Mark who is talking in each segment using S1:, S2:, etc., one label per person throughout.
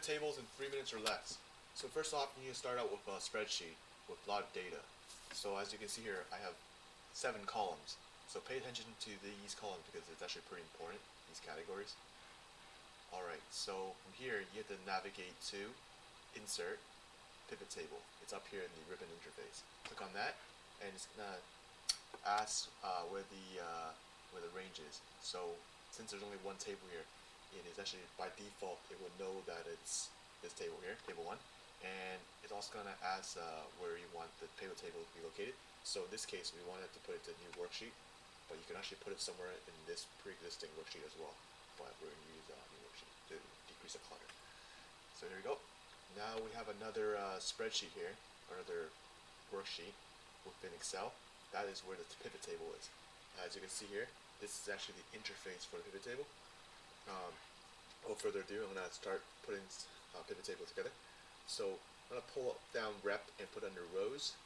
S1: tables in 3 minutes or less. So first off, you need to start out with a spreadsheet with a lot of data. So as you can see here, I have 7 columns. So pay attention to these columns because it's actually pretty important, these categories. Alright, so from here you have to navigate to Insert, Pivot Table. It's up here in the ribbon interface. Click on that and it's going to ask where the range is. So since there's only one table here, it is actually by default it will know that it's this table here, table 1, and it's also going to ask where you want the pivot table to be located. So in this case we wanted to put it to a new worksheet, but you can actually put it somewhere in this pre-existing worksheet as well, but we're going to use a new worksheet to decrease the clutter. So here we go. Now we have another spreadsheet here, another worksheet within Excel. That is where the pivot table is. As you can see here, this is actually the interface for the pivot table. Without further ado, I'm going to start putting pivot table together. So I'm going to pull down rep and put under rows,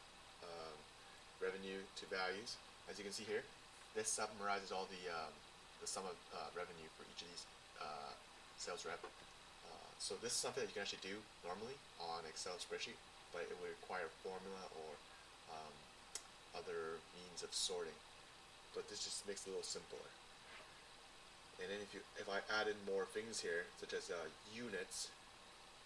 S1: revenue to values. As you can see here, this summarizes all the sum of revenue for each of these sales rep. So this is something that you can actually do normally on Excel spreadsheet, but it would require formula or other means of sorting. But this just makes it a little simpler. And then if I add in more things here, such as units,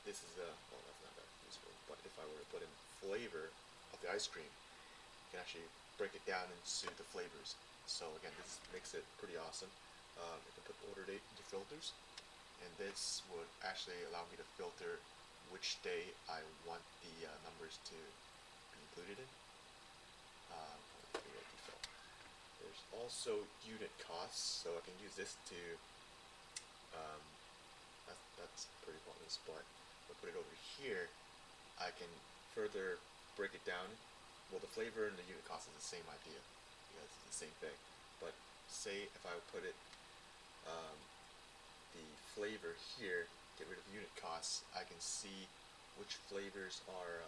S1: this is well, that's not that useful. But if I were to put in flavor of the ice cream, you can actually break it down into the flavors. So again, this makes it pretty awesome. You can put order date into filters, and this would actually allow me to filter which day I want the numbers to be included in. There's also unit costs, so I can use this to that's pretty pointless, but if I put it over here, I can further break it down. Well, the flavor and the unit cost is the same idea, because it's the same thing. But say if I put it the flavor here, get rid of unit costs, I can see which flavors are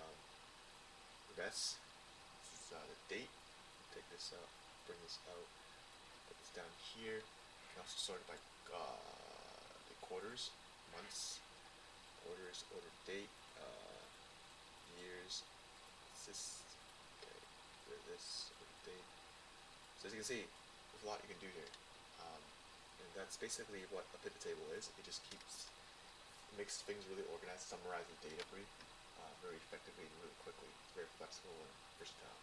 S1: the best. This is the date. Take this out, bring this out, put this down here. You can also sort it by the quarters, months, orders, order date, years. Okay, this order date. So as you can see, there's a lot you can do here. And that's basically what a pivot table is. It just makes things really organized, summarizes data for you very effectively and really quickly. It's very flexible and versatile.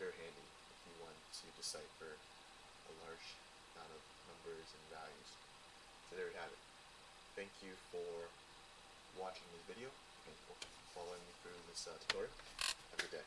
S1: Very handy if you want to decipher a large amount of numbers and values. So there we have it. Thank you for watching this video and for following me through this tutorial. Have a good day.